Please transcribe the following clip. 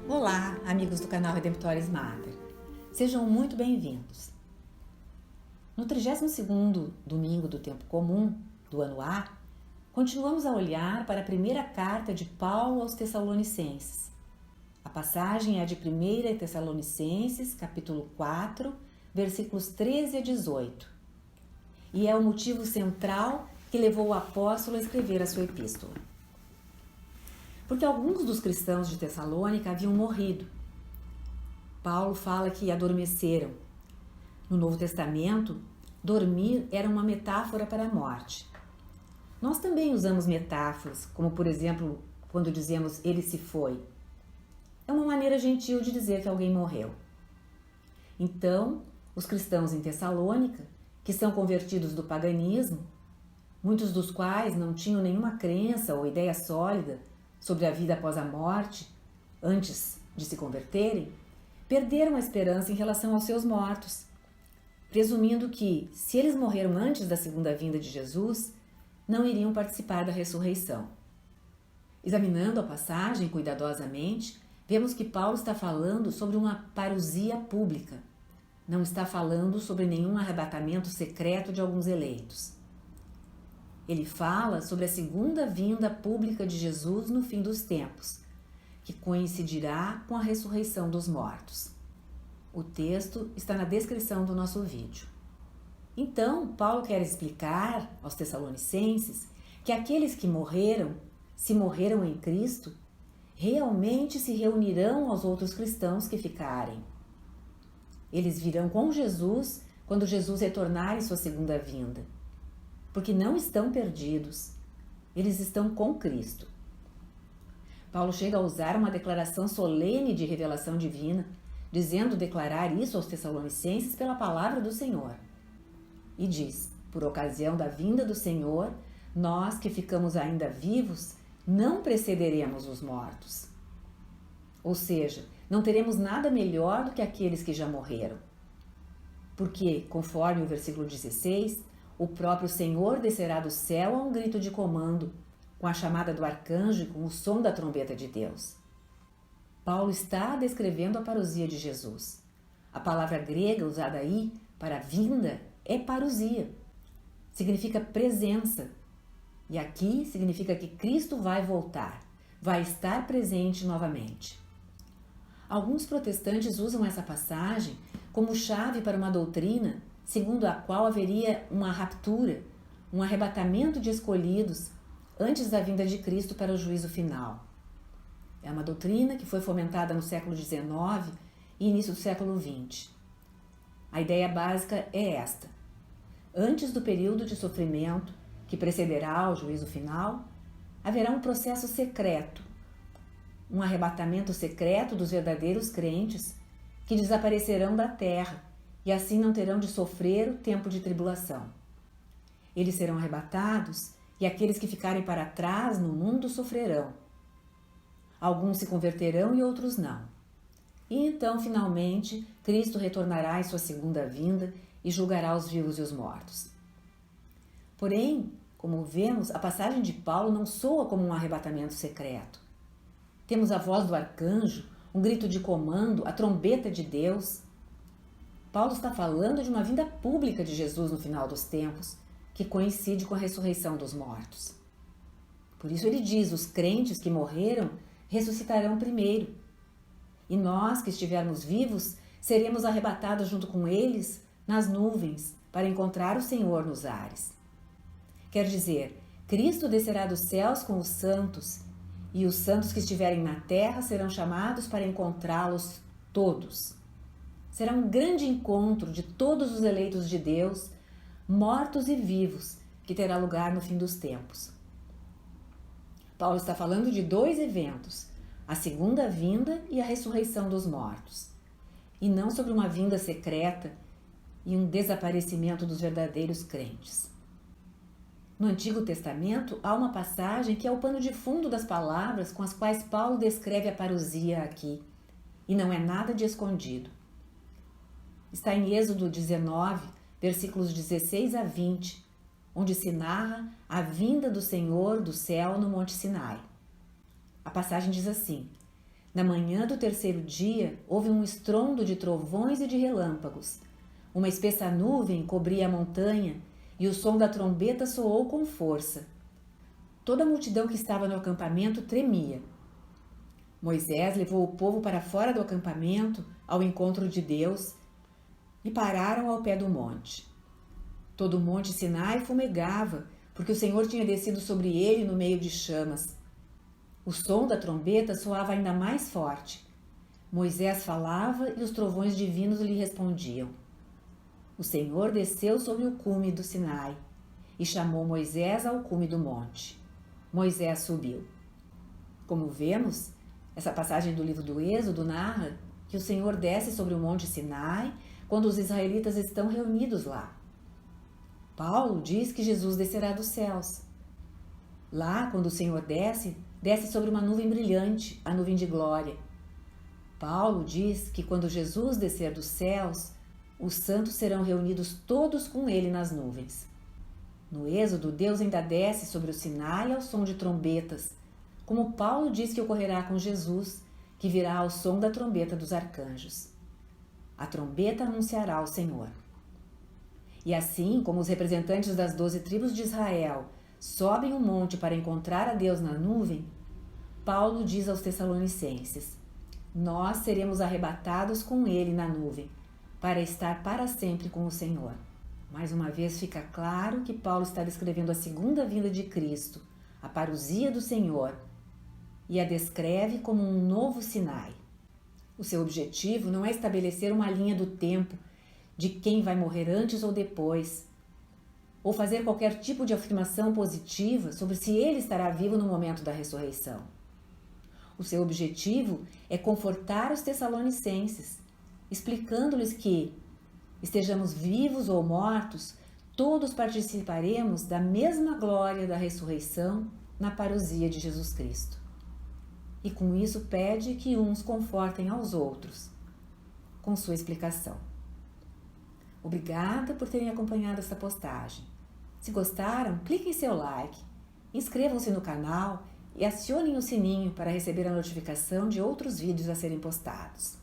Olá, amigos do canal Redemptoris Mater. Sejam muito bem-vindos. No 32º domingo do tempo comum do ano A, continuamos a olhar para a primeira carta de Paulo aos Tessalonicenses. A passagem é de 1 Tessalonicenses, capítulo 4, versículos 13 a 18. E é o motivo central que levou o apóstolo a escrever a sua epístola. Porque alguns dos cristãos de Tessalônica haviam morrido. Paulo fala que adormeceram. No Novo Testamento, dormir era uma metáfora para a morte. Nós também usamos metáforas, como por exemplo, quando dizemos ele se foi. É uma maneira gentil de dizer que alguém morreu. Então, os cristãos em Tessalônica, que são convertidos do paganismo, muitos dos quais não tinham nenhuma crença ou ideia sólida sobre a vida após a morte, antes de se converterem, perderam a esperança em relação aos seus mortos, presumindo que, se eles morreram antes da segunda vinda de Jesus, não iriam participar da ressurreição. Examinando a passagem cuidadosamente, vemos que Paulo está falando sobre uma parousia pública. Não está falando sobre nenhum arrebatamento secreto de alguns eleitos. Ele fala sobre a segunda vinda pública de Jesus no fim dos tempos, que coincidirá com a ressurreição dos mortos. O texto está na descrição do nosso vídeo. Então, Paulo quer explicar aos Tessalonicenses que aqueles que morreram, se morreram em Cristo, realmente se reunirão aos outros cristãos que ficarem. Eles virão com Jesus quando Jesus retornar em sua segunda vinda. Porque não estão perdidos, eles estão com Cristo. Paulo chega a usar uma declaração solene de revelação divina, dizendo declarar isso aos Tessalonicenses pela palavra do Senhor. E diz, por ocasião da vinda do Senhor, nós que ficamos ainda vivos, não precederemos os mortos. Ou seja, não teremos nada melhor do que aqueles que já morreram. Porque, conforme o versículo 16, o próprio Senhor descerá do céu a um grito de comando, com a chamada do arcanjo e com o som da trombeta de Deus. Paulo está descrevendo a parousia de Jesus. A palavra grega usada aí para vinda é parousia. Significa presença. E aqui significa que Cristo vai voltar, vai estar presente novamente. Alguns protestantes usam essa passagem como chave para uma doutrina segundo a qual haveria uma raptura, um arrebatamento de escolhidos antes da vinda de Cristo para o juízo final. É uma doutrina que foi fomentada no século XIX e início do século XX. A ideia básica é esta. Antes do período de sofrimento que precederá ao juízo final, haverá um processo secreto, um arrebatamento secreto dos verdadeiros crentes que desaparecerão da terra e assim não terão de sofrer o tempo de tribulação. Eles serão arrebatados e aqueles que ficarem para trás no mundo sofrerão. Alguns se converterão e outros não. E então, finalmente, Cristo retornará em sua segunda vinda e julgará os vivos e os mortos. Porém, como vemos, a passagem de Paulo não soa como um arrebatamento secreto. Temos a voz do arcanjo, um grito de comando, a trombeta de Deus. Paulo está falando de uma vinda pública de Jesus no final dos tempos, que coincide com a ressurreição dos mortos. Por isso ele diz, os crentes que morreram ressuscitarão primeiro. E nós que estivermos vivos, seremos arrebatados junto com eles nas nuvens para encontrar o Senhor nos ares. Quer dizer, Cristo descerá dos céus com os santos, e os santos que estiverem na terra serão chamados para encontrá-los todos. Será um grande encontro de todos os eleitos de Deus, mortos e vivos, que terá lugar no fim dos tempos. Paulo está falando de dois eventos, a segunda vinda e a ressurreição dos mortos, e não sobre uma vinda secreta e um desaparecimento dos verdadeiros crentes. No Antigo Testamento, há uma passagem que é o pano de fundo das palavras com as quais Paulo descreve a parousia aqui, e não é nada de escondido. Está em Êxodo 19, versículos 16 a 20, onde se narra a vinda do Senhor do céu no Monte Sinai. A passagem diz assim: Na manhã do terceiro dia, houve um estrondo de trovões e de relâmpagos. Uma espessa nuvem cobria a montanha e o som da trombeta soou com força. Toda a multidão que estava no acampamento tremia. Moisés levou o povo para fora do acampamento, ao encontro de Deus, e pararam ao pé do monte. Todo o monte Sinai fumegava, porque o Senhor tinha descido sobre ele no meio de chamas. O som da trombeta soava ainda mais forte. Moisés falava e os trovões divinos lhe respondiam. O Senhor desceu sobre o cume do Sinai e chamou Moisés ao cume do monte. Moisés subiu. Como vemos, essa passagem do livro do Êxodo narra que o Senhor desce sobre o monte Sinai quando os israelitas estão reunidos lá. Paulo diz que Jesus descerá dos céus. Lá, quando o Senhor desce sobre uma nuvem brilhante, a nuvem de glória. Paulo diz que quando Jesus descer dos céus, os santos serão reunidos todos com ele nas nuvens. No Êxodo, Deus ainda desce sobre o Sinai ao som de trombetas, como Paulo diz que ocorrerá com Jesus, que virá ao som da trombeta dos arcanjos. A trombeta anunciará o Senhor. E assim como os representantes das 12 tribos de Israel sobem o monte para encontrar a Deus na nuvem, Paulo diz aos Tessalonicenses: nós seremos arrebatados com ele na nuvem, para estar para sempre com o Senhor. Mais uma vez fica claro que Paulo está descrevendo a segunda vinda de Cristo, a parousia do Senhor, e a descreve como um novo Sinai. O seu objetivo não é estabelecer uma linha do tempo de quem vai morrer antes ou depois, ou fazer qualquer tipo de afirmação positiva sobre se ele estará vivo no momento da ressurreição. O seu objetivo é confortar os tessalonicenses, explicando-lhes que, estejamos vivos ou mortos, todos participaremos da mesma glória da ressurreição na parousia de Jesus Cristo. E com isso pede que uns confortem aos outros, com sua explicação. Obrigada por terem acompanhado essa postagem. Se gostaram, cliquem em seu like, inscrevam-se no canal e acionem o sininho para receber a notificação de outros vídeos a serem postados.